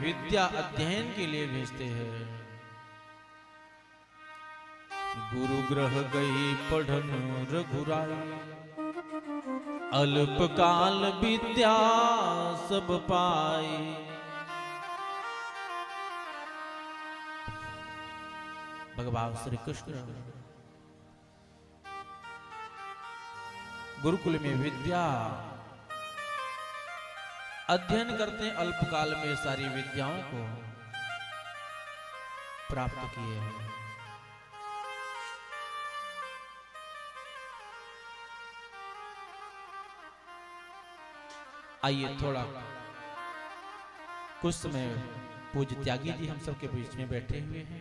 विद्या अध्ययन के लिए भेजते हैं। गुरु ग्रह गई पढ़न रघुराई, अल्पकाल विद्या सब पाई। भगवान श्री कृष्ण गुरुकुल में विद्या अध्ययन करते हैं, अल्पकाल में सारी विद्याओं को प्राप्त किए हैं। आइए थोड़ा कुछ समय पूज्य त्यागी जी हम सबके बीच में बैठे हुए हैं,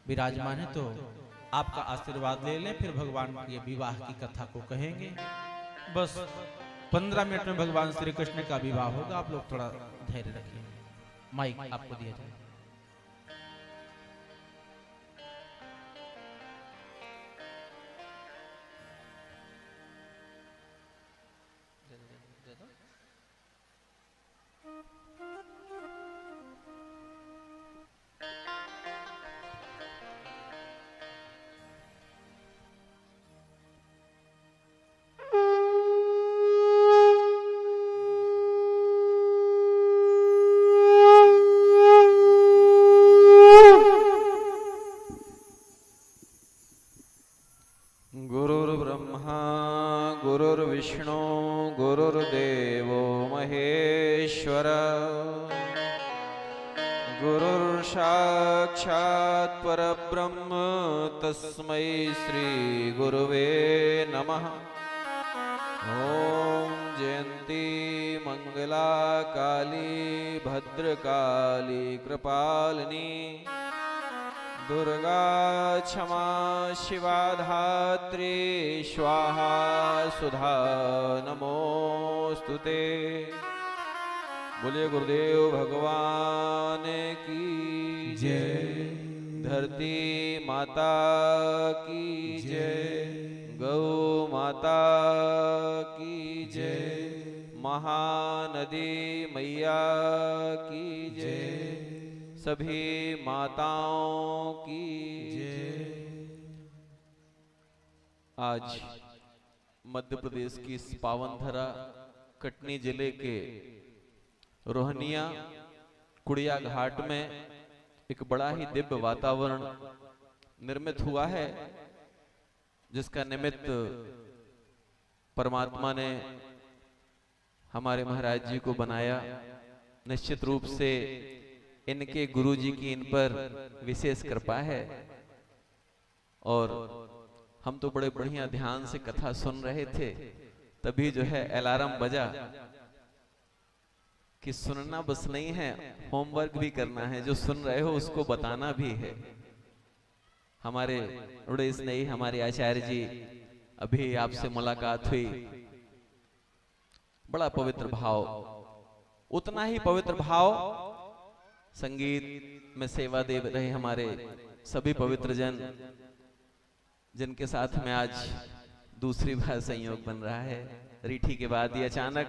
विराजमान है, तो आपका आशीर्वाद ले लें, फिर भगवान के विवाह की कथा को कहेंगे। बस 15 मिनट में भगवान श्री कृष्ण का विवाह होगा। आप लोग थोड़ा धैर्य रखिए। माइक आपको दिया जाए। गुरुर्ब्रह्मा गुरुर्विष्णु गुरुर्देवो महेश्वर, गुरुर्साक्षात् परब्रह्म तस्मै श्री गुरुवे नमः। ओम जयंती मंगला काली भद्रकाली कृपालिनी, दुर्गा क्षमा शिवा धात्री स्वाहा सुधा नमोस्तुते। बोलिए गुरुदेव भगवान की जय। धरती माता की जय, गौ माता की जय, महानदी मैया की जय, सभी माताओं की जय। आज मध्य प्रदेश की इस पावन धरा कटनी जिले के रोहनिया कुड़िया घाट में एक बड़ा ही दिव्य वातावरण निर्मित हुआ है, जिसका निमित्त परमात्मा ने हमारे महाराज जी को बनाया। निश्चित रूप से इनके गुरुजी की इन पर विशेष कृपा है, और हम तो बड़े बढ़िया ध्यान से कथा सुन रहे थे, तभी जो है अलार्म बजा कि सुनना बस नहीं है, होमवर्क भी करना है। जो सुन रहे हो उसको बताना भी है। हमारे बड़े स्नेही हमारे आचार्य जी, अभी आपसे मुलाकात हुई, बड़ा पवित्र भाव, उतना ही पवित्र भाव संगीत में सेवा दे रहे हमारे सभी पवित्र जन, जिनके साथ में आज दूसरी बार संयोग बन रहा है। रीठी के बाद ये अचानक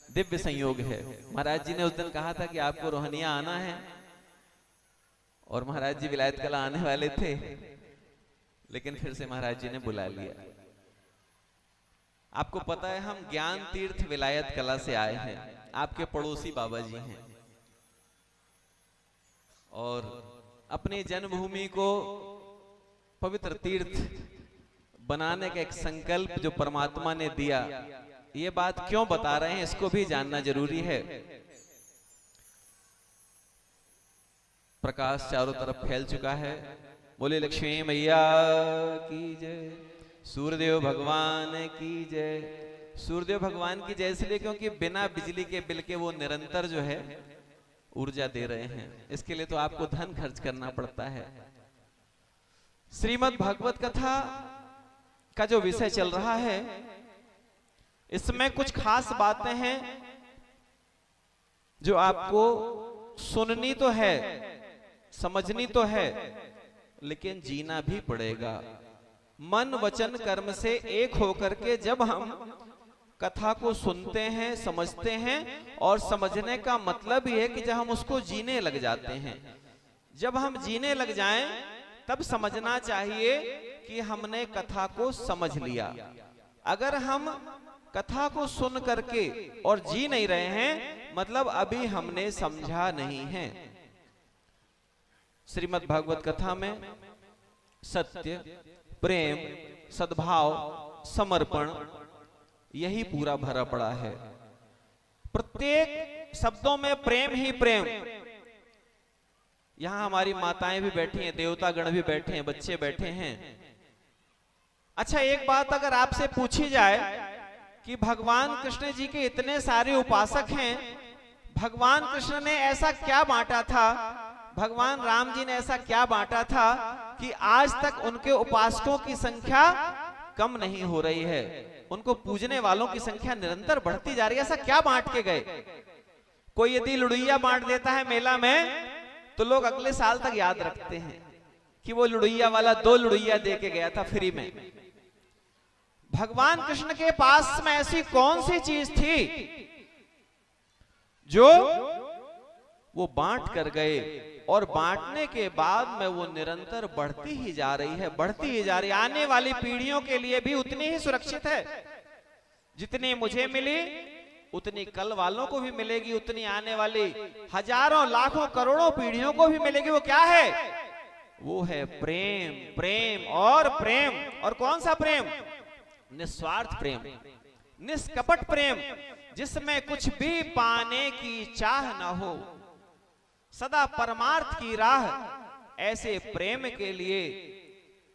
दिव्य संयोग है। महाराज जी ने उस दिन कहा था कि आपको रोहनिया आना है, और महाराज जी विलायत कला आने वाले थे, लेकिन फिर से महाराज जी ने बुला लिया। आपको पता है हम ज्ञान तीर्थ विलायत कला से आए हैं, आपके पड़ोसी बाबा जी हैं, और अपनी जन्मभूमि को पवित्र तीर्थ बनाने का एक संकल्प जो परमात्मा ने दिया, ये बात क्यों बता रहे हैं इसको भी जानना जरूरी है। प्रकाश चारों तरफ फैल चुका है। बोले लक्ष्मी मैया की जय, सूर्यदेव भगवान की जय। सूर्यदेव भगवान की जय इसलिए क्योंकि बिना बिजली के बिल के वो निरंतर जो है ऊर्जा दे रहे हैं। इसके लिए तो आपको धन खर्च करना पड़ता है। श्रीमद् भागवत कथा का जो विषय चल रहा है, इसमें कुछ खास बातें हैं जो आपको सुननी तो है, समझनी तो है, लेकिन जीना भी पड़ेगा। मन वचन कर्म से एक होकर के जब हम कथा को सुनते हैं, समझते हैं, और समझने का मतलब ये है कि जब हम उसको जीने लग जाते हैं, जब हम जीने लग जाएं तब समझना चाहिए कि हमने कथा को समझ लिया। अगर हम कथा को सुन करके और जी नहीं रहे हैं, मतलब अभी हमने समझा नहीं है। श्रीमद् भागवत कथा में सत्य, प्रेम, सद्भाव, समर्पण, यही पूरा भरा पड़ा है। प्रत्येक शब्दों में प्रेम ही प्रेम। यहां हमारी माताएं भी बैठी हैं, देवतागण भी बैठे हैं, बच्चे बैठे हैं। अच्छा, एक बात अगर आपसे पूछी जाए कि भगवान कृष्ण जी के इतने सारे उपासक हैं, भगवान कृष्ण ने ऐसा क्या बांटा था, भगवान राम जी ने ऐसा क्या बांटा था कि आज तक उनके उपासकों की संख्या कम नहीं हो रही है, उनको पूजने वालों की संख्या निरंतर बढ़ती जा रही है। ऐसा क्या बांट के गए? कोई यदि लुड़िया बांट देता है मेला में, तो लोग अगले साल तक याद रखते हैं कि वो लुड़िया वाला 2 लुड़िया दे के गया था फ्री में। भगवान कृष्ण के पास में ऐसी कौन सी चीज थी जो वो बांट कर गए, और बांटने के बाद में वो निरंतर बढ़ती ही जा रही है, बढ़ती ही जा रही है। आने वाली पीढ़ियों के लिए भी उतनी ही सुरक्षित है। जितनी मुझे मिली उतनी कल वालों को भी मिलेगी, उतनी आने वाली हजारों, लाखों, करोड़ों पीढ़ियों को भी मिलेगी। वो क्या है? वो है प्रेम, प्रेम और प्रेम। और कौन सा प्रेम? निस्वार्थ प्रेम, निष्कपट प्रेम, जिसमें कुछ भी पाने की चाह ना हो, सदा परमार्थ की राह। ऐसे प्रेम के लिए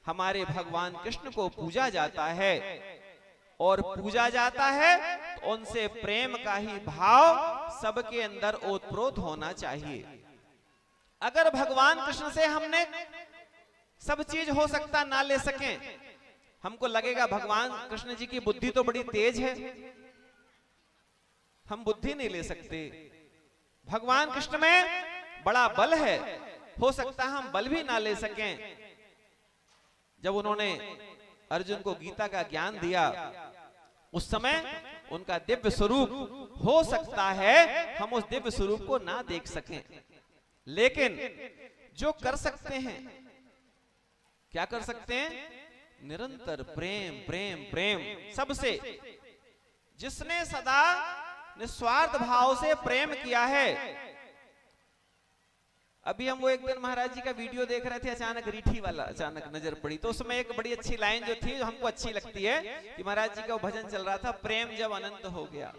हमारे भगवान कृष्ण को पूजा जाता है, और पूजा जाता है तो उनसे प्रेम का ही भाव सबके अंदर ओतप्रोत होना चाहिए। अगर भगवान कृष्ण से हमने सब चीज हो सकता ना ले सकें, हमको लगेगा भगवान कृष्ण जी की बुद्धि तो बड़ी तेज है, हम बुद्धि नहीं ले सकते। भगवान कृष्ण में बड़ा बल है, हो सकता है हम बल भी ना ले सकें। जब उन्होंने अर्जुन को गीता का ज्ञान दिया, उस समय उनका दिव्य स्वरूप, हो सकता है हम उस दिव्य स्वरूप को ना देख सकें, लेकिन जो कर सकते हैं, क्या कर सकते हैं? निरंतर प्रेम, प्रेम, प्रेम सबसे। जिसने सदा निस्वार्थ भाव से प्रेम किया है। अभी हम वो एक दिन महाराज जी का वीडियो देख रहे थे, अचानक रीठी वाला अचानक नजर पड़ी, तो उसमें एक बड़ी अच्छी लाइन जो थी, जो हमको अच्छी लगती है, कि महाराज जी का वो भजन चल रहा था, प्रेम जब अनंत हो गया।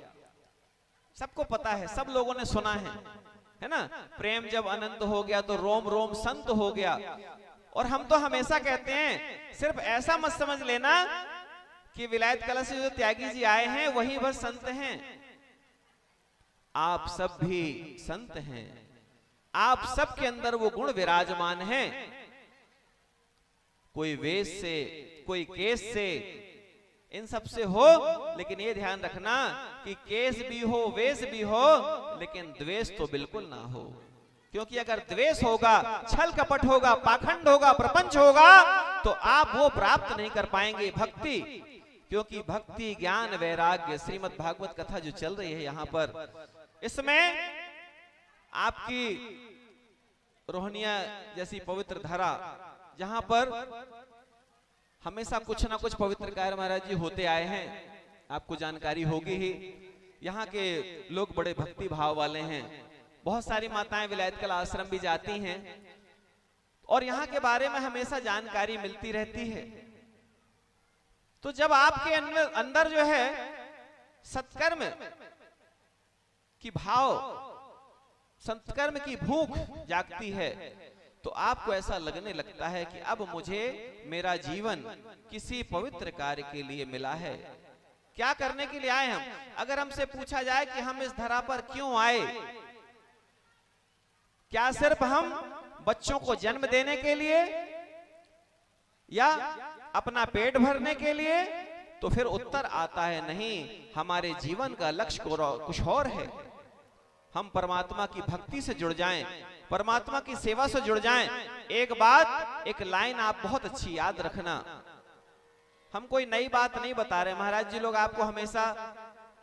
सबको पता है, सब लोगों ने सुना है ना? प्रेम जब अनंत हो गया तो रोम रोम संत हो गया। और हम तो हमेशा कहते हैं, सिर्फ ऐसा मत समझ लेना कि विलायत कला से जो त्यागी जी आए हैं वही बस संत हैं। आप सब भी संत हैं, आप सब के अंदर वो गुण विराजमान हैं। कोई वेश से, कोई केस से, इन सब से हो, लेकिन ये ध्यान रखना कि केस भी हो, वेश भी हो, लेकिन द्वेष तो बिल्कुल ना हो। क्योंकि अगर द्वेष होगा, छल कपट होगा, पाखंड होगा, प्रपंच होगा, तो आप वो प्राप्त नहीं कर पाएंगे भक्ति। क्योंकि भक्ति, ज्ञान, वैराग्य, श्रीमद् भागवत कथा जो चल रही है यहाँ पर, इसमें आपकी रोहनिया जैसी पवित्र धारा, जहां पर हमेशा कुछ ना कुछ पवित्र कार्य महाराज जी होते आए हैं, आपको जानकारी होगी ही। यहाँ के लोग बड़े भक्ति भाव वाले हैं। बहुत सारी माताएं विलायत कला आश्रम भी जाती हैं, और यहाँ के बारे में हमेशा जानकारी मिलती रहती है। तो जब आपके अंदर जो है सत्कर्म की भाव, सत्कर्म की भूख जागती है, तो आपको ऐसा लगने लगता है कि अब मुझे मेरा जीवन किसी पवित्र कार्य के लिए मिला है। क्या करने के लिए आए हम? अगर हमसे पूछा जाए कि हम इस धरा पर क्यों आए, क्या सिर्फ हम बच्चों को जन्म देने के लिए या अपना पेट भरने के लिए, तो फिर उत्तर आता है नहीं, हमारे जीवन का लक्ष्य कुछ और है। हम परमात्मा की भक्ति से जुड़ जाएं, परमात्मा की सेवा से जुड़ जाएं। एक बात, एक लाइन आप बहुत अच्छी याद रखना, हम कोई नई बात नहीं बता रहे। महाराज जी लोग आपको हमेशा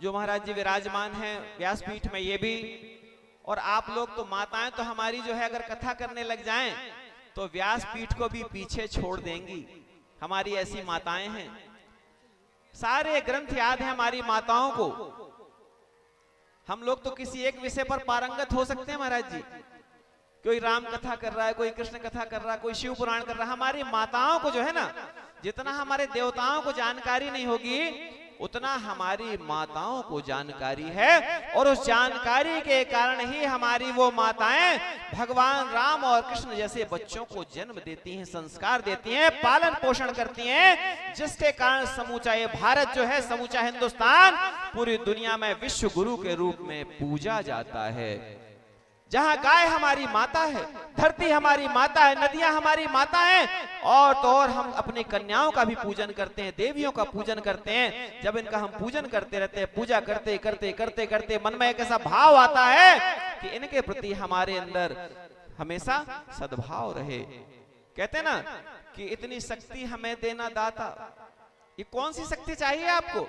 जो महाराज जी विराजमान हैं व्यासपीठ में, ये भी, और आप लोग तो माताएं तो हमारी जो है अगर कथा करने लग जाएं तो व्यासपीठ को भी पीछे छोड़ देंगी। हमारी ऐसी माताएं हैं, सारे ग्रंथ याद है हमारी माताओं को। हम लोग तो किसी एक विषय पर पारंगत हो सकते हैं महाराज जी, कोई राम कथा कर रहा है, कोई कृष्ण कथा कर रहा है, कोई शिव पुराण कर रहा है। हमारी माताओं को जो है ना, जितना हमारे देवताओं को जानकारी नहीं होगी उतना हमारी माताओं को जानकारी है, और उस जानकारी के कारण ही हमारी वो माताएं भगवान राम और कृष्ण जैसे बच्चों को जन्म देती हैं, संस्कार देती हैं, पालन पोषण करती हैं, जिसके कारण समूचा ये भारत जो है, समूचा हिंदुस्तान पूरी दुनिया में विश्व गुरु के रूप में पूजा जाता है। जहां गाय हमारी माता है, धरती हमारी माता है, नदियां हमारी माता हैं, और तो और हम अपनी कन्याओं का भी पूजन करते हैं, देवियों का पूजन करते हैं। जब इनका हम पूजन करते रहते हैं, पूजा करते करते करते करते मन में एक ऐसा भाव आता है कि इनके प्रति हमारे अंदर हमेशा सद्भाव रहे। कहते हैं ना कि इतनी शक्ति हमें देना दाता। ये कौन सी शक्ति चाहिए आपको?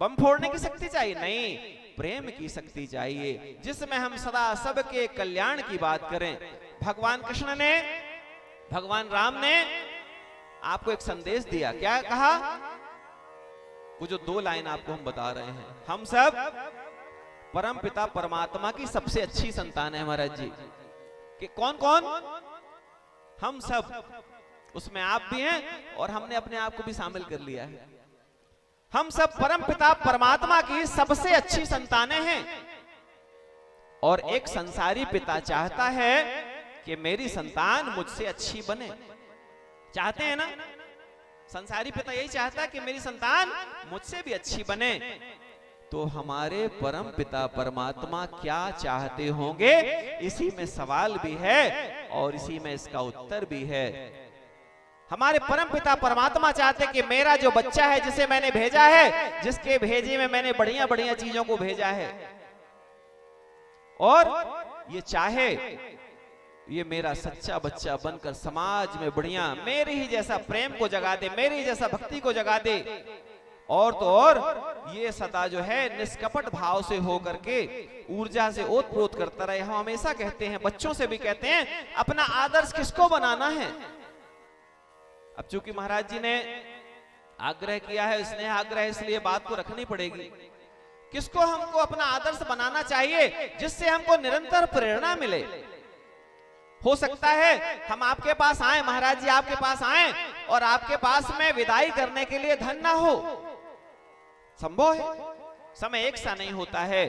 बम फोड़ने की शक्ति चाहिए? नहीं, प्रेम की शक्ति चाहिए, जिसमें हम सदा सबके कल्याण की बात करें। भगवान कृष्ण ने, भगवान राम ने आपको एक संदेश दिया। क्या कहा? वो जो 2 लाइन आपको हम बता रहे हैं, हम सब परम पिता परमात्मा की सबसे अच्छी संतान है महाराज जी। कि कौन कौन? हम सब, उसमें आप भी हैं और हमने अपने आप को भी शामिल कर लिया है। हम सब परम पिता परमात्मा की सबसे अच्छी संतानें हैं, और एक संसारी पिता चाहता है कि मेरी संतान मुझसे अच्छी बने। चाहते हैं ना? संसारी पिता यही चाहता है कि मेरी संतान मुझसे भी अच्छी बने। तो हमारे परम पिता परमात्मा क्या चाहते होंगे, इसी में सवाल भी है और इसी में इसका उत्तर भी है। हमारे परम पिता परमात्मा चाहते कि मेरा जो बच्चा है, जिसे मैंने भेजा है, जिसके भेजे में मैंने बढ़िया बढ़िया चीजों को भेजा है, और ये चाहे ये मेरा सच्चा बच्चा बनकर समाज में बढ़िया मेरे ही जैसा प्रेम को जगा दे, मेरे ही जैसा भक्ति को जगा दे, और तो और ये सदा जो है निष्कपट भाव से हो करके ऊर्जा से ओतप्रोत करता रहे। हम हमेशा कहते हैं, बच्चों से भी कहते हैं, अपना आदर्श किसको बनाना है। अब चूंकि महाराज जी ने आग्रह किया है, स्नेह आग्रह, इसलिए बात को रखनी पड़ेगी। किसको हमको अपना आदर्श बनाना चाहिए, जिससे हमको निरंतर प्रेरणा मिले। हो सकता है हम आपके पास आए, महाराज जी आपके पास आए, और आपके पास में विदाई करने के लिए धन ना हो। संभव है, समय एक सा नहीं होता है।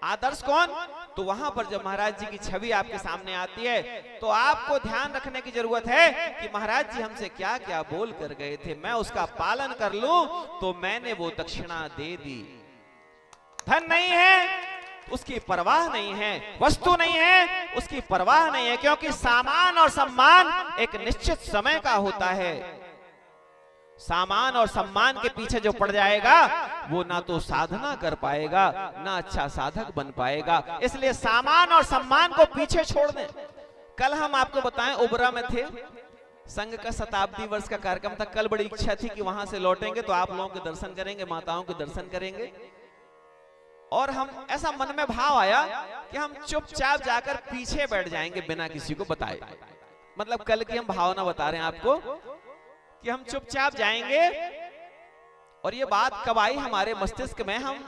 आदर्श कौन? तो वहां पर जब महाराज जी की छवि आपके सामने आती है, तो आपको ध्यान रखने की जरूरत है कि महाराज जी हमसे क्या क्या बोल कर गए थे, मैं उसका पालन कर लूं तो मैंने वो दक्षिणा दे दी। धन नहीं है उसकी परवाह नहीं है, वस्तु नहीं है उसकी परवाह नहीं है, क्योंकि सामान और सम्मान एक निश्चित समय का होता है। सामान और सम्मान के पीछे जो पड़ जाएगा वो ना तो साधना कर पाएगा, ना अच्छा साधक बन पाएगा। इसलिए सामान और सम्मान को पीछे छोड़ दें। कल हम आपको बताएं, ओबरा में थे, संघ का शताब्दी वर्ष का कार्यक्रम था। कल बड़ी इच्छा थी कि वहां से लौटेंगे तो आप लोगों के दर्शन करेंगे, माताओं के दर्शन करेंगे, और हम ऐसा मन में भाव आया कि हम चुपचाप जाकर पीछे बैठ जाएंगे बिना किसी को बताए। मतलब कल की हम भावना बता रहे हैं आपको कि हम चुपचाप जाएंगे। और ये बात कब आई हमारे मस्तिष्क में? हम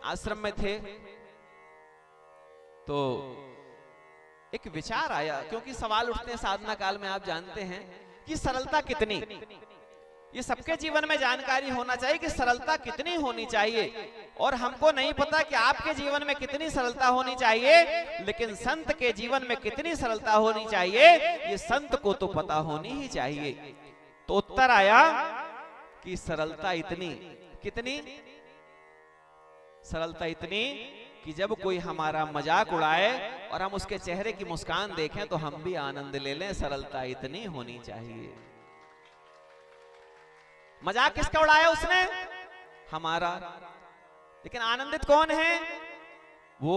आश्रम में थे तो एक विचार आया, क्योंकि सवाल उठते हैं साधना काल में, आप जानते हैं कि सरलता कितनी, ये सबके जीवन में जानकारी होना चाहिए कि सरलता कितनी होनी चाहिए। और हमको नहीं पता कि आपके जीवन में कितनी सरलता होनी चाहिए, लेकिन संत के जीवन में कितनी सरलता होनी चाहिए ये संत को तो पता होनी ही चाहिए। तो उत्तर आया कि सरलता इतनी, कितनी सरलता इतनी कि जब कोई हमारा मजाक उड़ाए और हम उसके चेहरे की मुस्कान देखें तो हम भी आनंद ले लें। सरलता इतनी होनी चाहिए। मजाक किसका उड़ाया उसने? हमारा। लेकिन आनंदित कौन है? वो।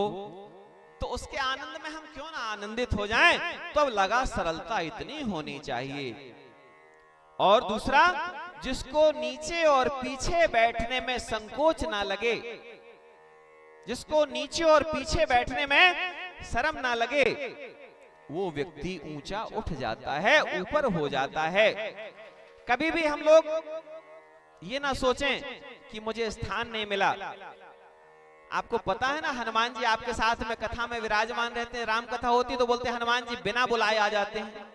तो उसके आनंद में हम क्यों ना आनंदित हो जाएं? तो अब लगा सरलता इतनी होनी चाहिए। और दूसरा जिसको नीचे और पीछे बैठने में संकोच ना लगे, जिसको नीचे और पीछे बैठने में शर्म ना लगे, वो व्यक्ति ऊंचा उठ जाता है, ऊपर हो जाता है। कभी भी हम लोग ये ना सोचें कि मुझे स्थान नहीं मिला। आपको पता है ना, हनुमान जी आपके साथ में कथा में विराजमान रहते हैं। राम कथा होती तो बोलते हनुमान जी बिना बुलाए आ जाते हैं।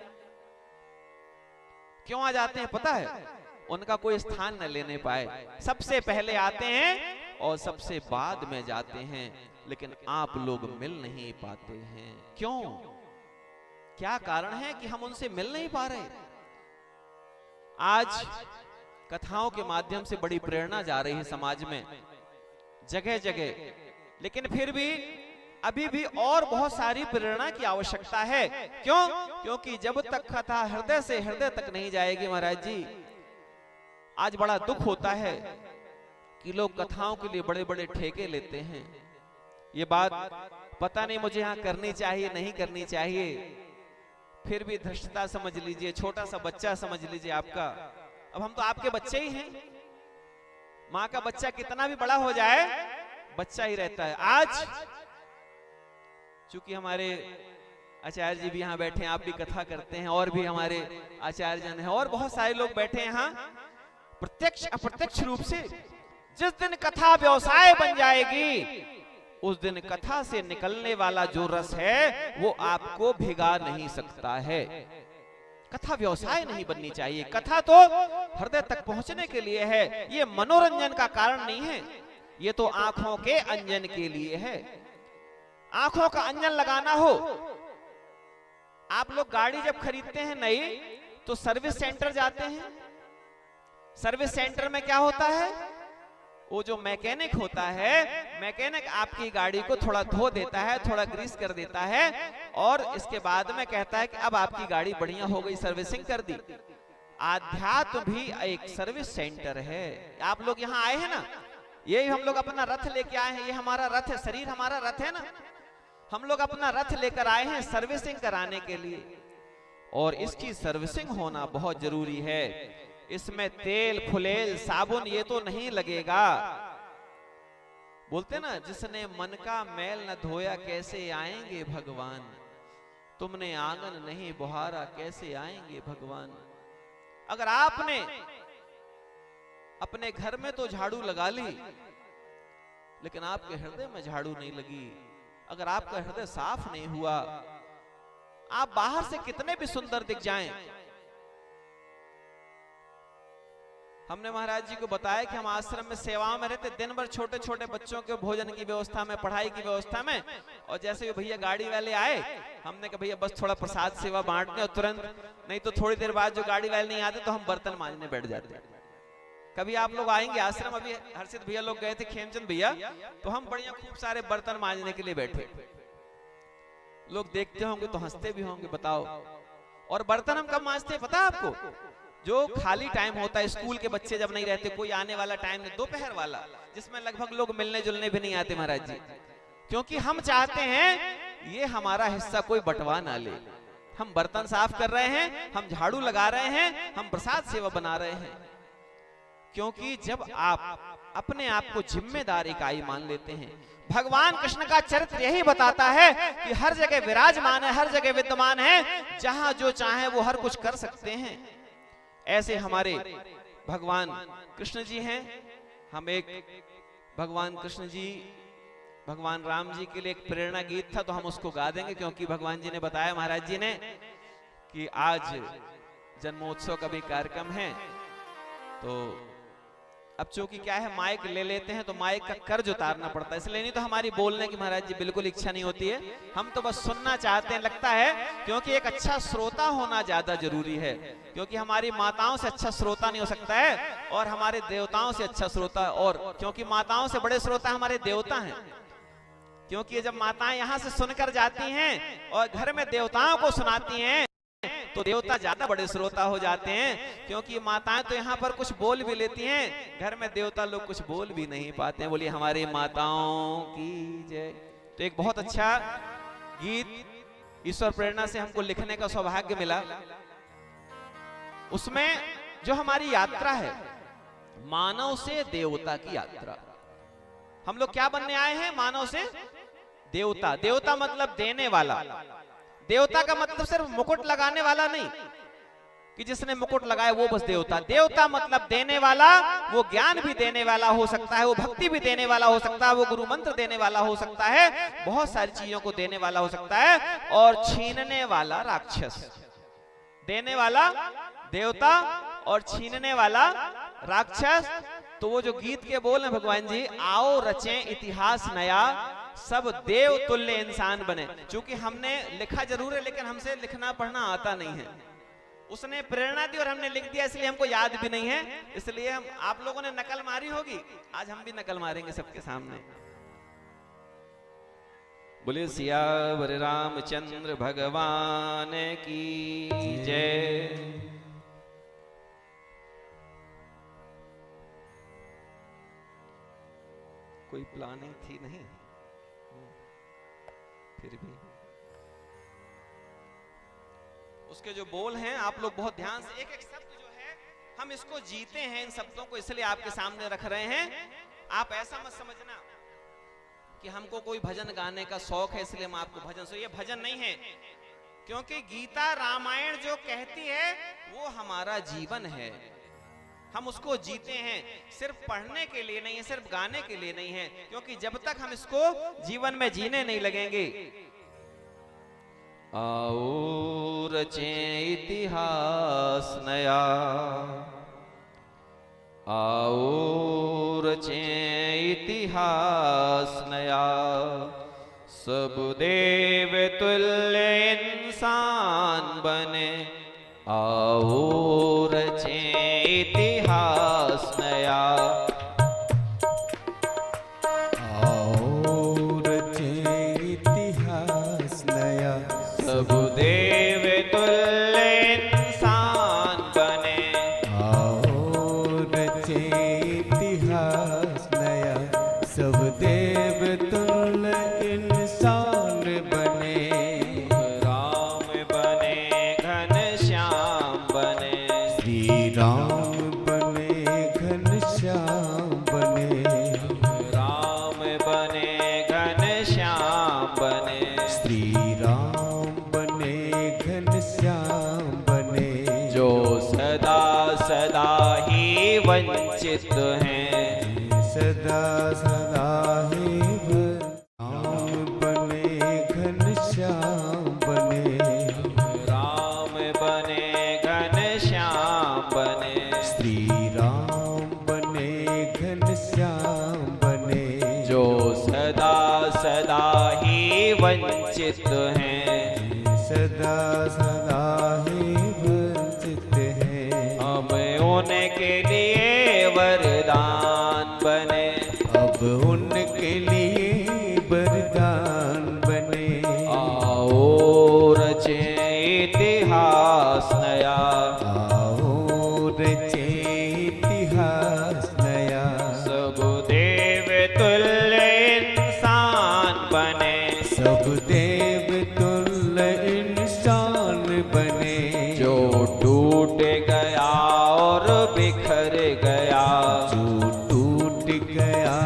क्यों आ जाते हैं पता है? उनका कोई स्थान न लेने पाए, सबसे पहले आते हैं और सबसे बाद में जाते हैं। लेकिन आप लोग मिल नहीं पाते हैं। क्यों? क्या कारण है कि हम उनसे मिल नहीं पा रहे? आज कथाओं के माध्यम से बड़ी प्रेरणा जा रही है समाज में, जगह जगह, लेकिन फिर भी अभी भी और बहुत सारी प्रेरणा की आवश्यकता है। क्यों? क्योंकि जब तक कथा हृदय से हृदय तक नहीं जाएगी महाराज जी, आज बड़ा दुख होता है कि लोग कथाओं के लिए बड़े बड़े ठेके लेते हैं। ये बात पता नहीं मुझे यहाँ करनी चाहिए नहीं करनी चाहिए, फिर भी धृष्टता समझ लीजिए, छोटा सा बच्चा समझ लीजिए आपका। अब हम तो आपके बच्चे ही हैं। माँ का बच्चा कितना भी बड़ा हो जाए बच्चा ही रहता है। आज चूंकि हमारे आचार्य जी भी यहाँ बैठे हैं, आप भी कथा करते हैं, और भी हमारे आचार्य जन हैं, और बहुत सारे लोग बैठे हैं यहाँ। प्रत्यक्ष अप्रत्यक्ष रूप से जिस दिन कथा व्यवसाय बन जाएगी, उस दिन कथा से निकलने वाला जो रस है वो आपको भिगा नहीं सकता है। कथा व्यवसाय नहीं बननी चाहिए। कथा तो हृदय तक पहुंचने के लिए है, ये मनोरंजन का कारण नहीं है। ये तो आंखों के अंजन के लिए है। आंखों का अंजन लगाना हो, आप लोग गाड़ी जब खरीदते हैं नई तो सर्विस सेंटर जाते हैं। सर्विस सेंटर में क्या होता है? वो जो मैकेनिक होता है, मैकेनिक आपकी गाड़ी को थोड़ा धो देता है, थोड़ा ग्रीस कर देता है, और इसके बाद में कहता है कि अब आपकी गाड़ी बढ़िया हो गई, सर्विसिंग कर दी। आध्यात्म भी एक सर्विस सेंटर है। आप लोग यहाँ आए हैं ना, ये हम लोग अपना रथ लेके आए हैं, ये हमारा रथ है, शरीर हमारा रथ है ना। हम लोग अपना रथ लेकर आए हैं सर्विसिंग कराने के लिए, और इसकी सर्विसिंग होना बहुत जरूरी है। इसमें तेल फुलेल साबुन ये तो नहीं लगेगा। बोलते ना, जिसने मन का मैल न धोया कैसे आएंगे भगवान, तुमने आंगन नहीं बुहारा कैसे आएंगे भगवान। अगर आपने अपने घर में तो झाड़ू लगा ली, लेकिन आपके हृदय में झाड़ू नहीं लगी, अगर आपका हृदय साफ नहीं हुआ, आप बाहर से कितने भी सुंदर दिख जाएं। हमने महाराज जी को बताया कि हम आश्रम में सेवाओं में रहते, दिन भर छोटे छोटे बच्चों के भोजन की व्यवस्था में, पढ़ाई की व्यवस्था में, और जैसे भी भैया गाड़ी वाले आए, हमने कहा भैया बस थोड़ा प्रसाद सेवा बांटने, और तुरंत, नहीं तो थोड़ी देर बाद जो गाड़ी वाले नहीं आते तो हम बर्तन मांजने बैठ जाते। कभी आप लोग आएंगे आश्रम, अभी हर्षित भैया लोग गए थे खेमचंद भैया, तो हम बढ़िया खूब सारे बर्तन मांजने के लिए बैठे। लोग देखते होंगे तो हंसते भी होंगे, बताओ। और बर्तन हम कब मांजते हैं पता है आपको? जो खाली टाइम होता है, स्कूल के बच्चे जब नहीं रहते, कोई आने वाला टाइम नहीं, दोपहर वाला, जिसमें लगभग लोग मिलने जुलने भी नहीं आते महाराज जी, क्योंकि हम चाहते हैं ये हमारा हिस्सा कोई बंटवा ना ले। हम बर्तन साफ कर रहे हैं, हम झाड़ू लगा रहे हैं, हम प्रसाद सेवा बना रहे हैं, क्योंकि जब आप अपने आप को जिम्मेदार इकाई मान लेते हैं, भगवान कृष्ण का चरित्र यही बताता है कि हर जगह विराजमान है, हर जगह विद्यमान है, जहां जो चाहे वो हर कुछ कर सकते हैं। ऐसे हमारे भगवान कृष्ण जी हैं। हम एक भगवान कृष्ण जी, भगवान राम जी के लिए एक प्रेरणा गीत था, तो हम उसको गा देंगे, क्योंकि भगवान जी ने बताया महाराज जी ने कि आज जन्मोत्सव का भी कार्यक्रम है। तो अब चूंकि क्या है, माइक ले लेते हैं तो माइक का कर्ज उतारना पड़ता है, इसलिए नहीं तो हमारी बोलने की महाराज जी बिल्कुल इच्छा नहीं होती है। हम तो बस सुनना चाहते हैं, लगता है, क्योंकि एक अच्छा श्रोता होना ज्यादा जरूरी है, क्योंकि हमारी माताओं से अच्छा श्रोता नहीं हो सकता है, और हमारे देवताओं से अच्छा श्रोता, और क्योंकि माताओं से बड़े श्रोता हमारे देवता हैं, क्योंकि जब माताएं यहाँ से सुनकर जाती हैं और घर में देवताओं को सुनाती हैं, तो देवता ज्यादा बड़े श्रोता हो जाते हैं, क्योंकि माताएं तो यहाँ पर कुछ बोल भी लेती हैं, घर में देवता लोग कुछ बोल भी नहीं पाते हैं। बोलिए हमारी माताओं की जय। तो एक बहुत अच्छा गीत ईश्वर प्रेरणा से हमको लिखने का सौभाग्य मिला, उसमें जो हमारी यात्रा है मानव से देवता की यात्रा। हम लोग क्या बनने आए हैं? मानव से देवता। देवता मतलब देने वाला। देवता का मतलब सिर्फ मुकुट लगाने वाला नहीं कि जिसने मुकुट लगाया वो बस देवता। देवता मतलब देने वाला। वो ज्ञान भी देने वाला हो सकता है, वो भक्ति भी देने वाला हो सकता है, वो गुरु मंत्र देने वाला हो सकता है, बहुत सारी चीजों को देने वाला हो सकता है। और छीनने वाला राक्षस। देने वाला देवता और छीनने वाला राक्षस। तो वो जो गीत के बोल हैं भगवान जी, आओ रचें इतिहास नया, सब देव तुल्य इंसान बने। क्योंकि हमने लिखा जरूर है लेकिन हमसे लिखना पढ़ना आता नहीं है। उसने प्रेरणा दी और हमने लिख दिया, इसलिए हमको याद भी नहीं है। इसलिए हम आप लोगों ने नकल मारी होगी, आज हम भी नकल मारेंगे सबके सामने। बोले सियावर रामचंद्र भगवान की जय। कोई प्लानिंग थी नहीं, फिर भी उसके जो बोल हैं आप लोग बहुत ध्यान से, एक एक शब्द जो है हम इसको जीते हैं, इन शब्दों को इसलिए आपके सामने रख रहे हैं। आप ऐसा मत समझना कि हमको कोई भजन गाने का शौक है इसलिए हम आपको भजन ये भजन नहीं है। क्योंकि गीता रामायण जो कहती है वो हमारा जीवन है, हम उसको जीते हैं। सिर्फ पढ़ने के लिए नहीं है, सिर्फ गाने के लिए नहीं है। क्योंकि जब तक हम इसको जीवन में जीने नहीं लगेंगे। आओ रचें इतिहास नया, आओ रचें इतिहास नया, सब देव तुल्य इंसान बने। आओ रचें इतिहास नया, आओ रचें इतिहास नया, सब देव तुल्य इंसान बने। आओ रचें इतिहास नया, सब देव तुल्य इंसान बने। राम बने घनश्याम बने, श्री राम बने घनश्याम बने। राम बने घनश्याम बने, श्री राम बने घनश्याम बने। जो सदा सदा ही वंचित हैं, सदा सदा ही राम बने घनश्याम बने। राम बने घनश्याम बने, श्री राम बने घनश्याम बने। जो सदा सदा ही वंचित हैं, सदा सदा ही वंचित हैं। हम उनके लिए वरदान बने। अब उनके लिए वरदान बने। आओ रचें इतिहास नया, आओ रचें इतिहास नया, सब देव तुल्य इंसान बने। सब देव तुल्य इंसान बने। जो टूट गया और बिखर गया, जो टूट गया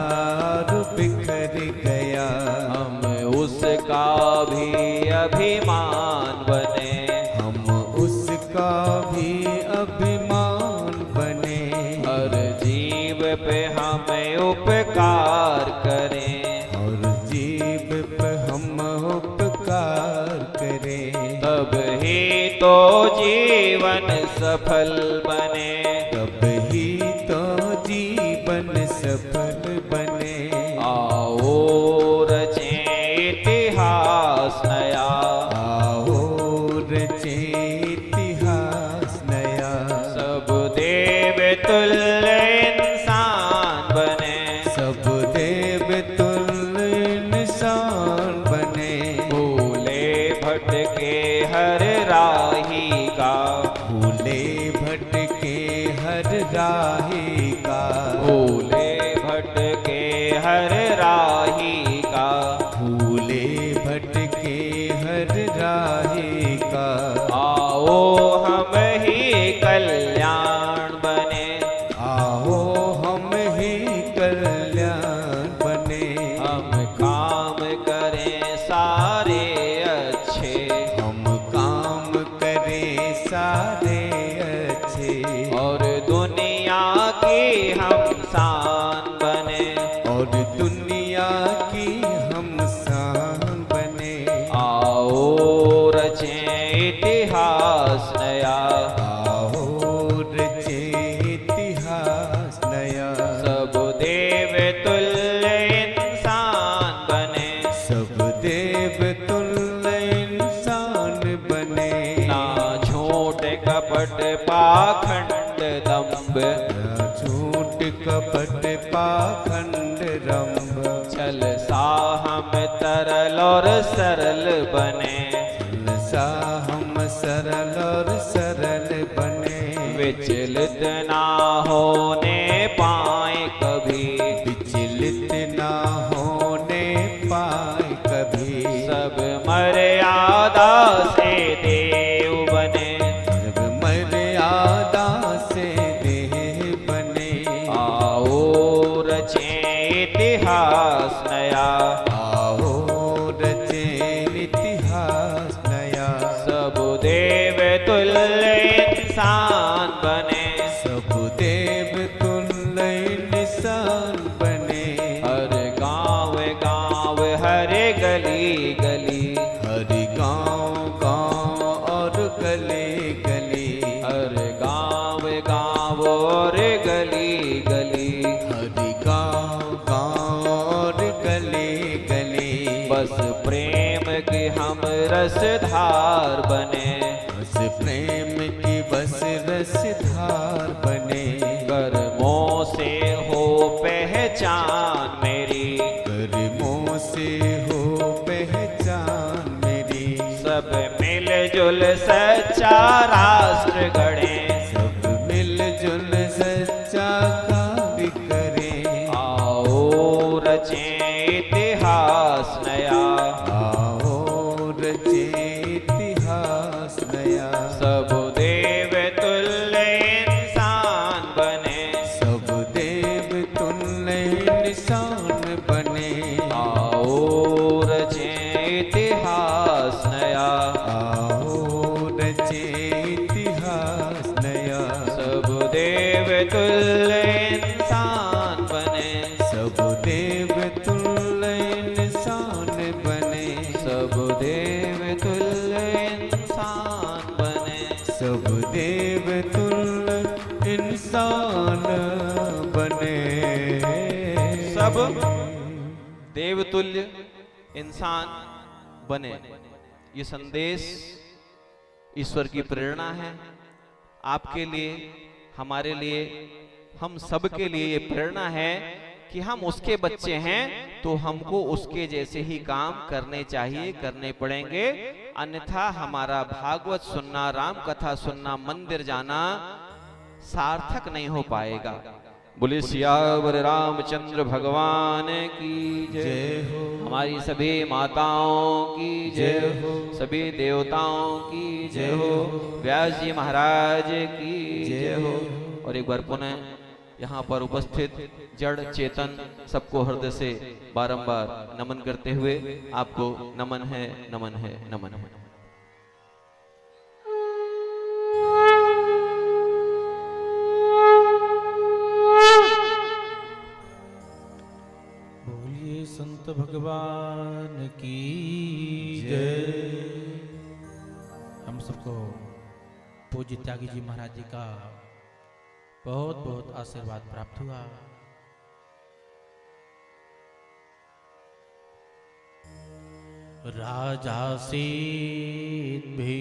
और बिखर गया, हम उसका भी अभिमान बने। हम उसका भी अभिमान बने। हर जीव पे हमें उपकार करें, और जीव पे हम उपकार करें। तब ही तो जीवन सफल बने। तब ही तो जीवन सफल बने। आओ रचें इतिहास नया, आओ रचें इतिहास नया, सब देव तुल्य इंसान बने। सब देव तुल्य इंसान बने। भूले भटके हर राही का, भूले भटके हर राही का, भूले भटके हर राही का, भूले भटके हर राही का। आओ हम ही कल्याण कपट पाखंड दंभ, झूठ कपट पाखंड रंभ, छल साहम तरल और सरल बने, सा हम सरल और सरल बने, विचलित ना होने पाए कभी, विचलित ना होने पाए कभी, सब मर्यादा से देव बने, जब मर्यादा से देह बने, आओ रचे इतिहास नया, आओ रचे इतिहास नया, सब देव तुल्य इंसान बने, सब देव तुल्य इंसान बने, हर गांव गांव हर गली गली, हर गांव गांव और गली गली, हर गांव गांव और गली गली, हर गांव गांव और गली गली, बस प्रेम की हम रसधार बने, बस प्रेम की बस रसधार बने, कर्मों से हो पहचान मेरी, कर्मों से हो पहचान मेरी, सब मिलजुल सच्चा राष्ट्र गढ़े, सब मिलजुल सच्चा कार्य करें, आओ रचे इतिहास नया, आओ रचे इतिहास नया, सब देव तुल्य इंसान बने, सब देव तुल्य इंसान बने, आओ रचे इतिहास नया, आओ रचे इतिहास नया, सब देव तुल्य इंसान बने, सब देव तुल्य इंसान बने, सब देव तुल्य इंसान बने, सब देव तुल्य इंसान बने, सब देवतुल्य इंसान बने। ये संदेश ईश्वर की प्रेरणा है आपके लिए, हमारे लिए, हम सब के लिए ये प्रेरणा है कि हम उसके बच्चे हैं तो हमको उसके जैसे ही काम करने चाहिए, करने पड़ेंगे, अन्यथा हमारा भागवत सुनना, राम कथा सुनना, मंदिर जाना सार्थक नहीं हो पाएगा। बोले सियावर रामचंद्र भगवान की जय हो, हमारी सभी माताओं की जय हो, सभी देवताओं की जय हो, व्यास जी महाराज की जय हो। और एक बार पुनः यहाँ पर उपस्थित जड़ चेतन सबको हृदय से बारंबार नमन करते हुए आपको नमन है, नमन है, नमन है। बोलिए संत भगवान की जय। हम सबको पूज्य त्यागी जी महाराज जी का बहुत बहुत आशीर्वाद प्राप्त हुआ। राजा सीत भी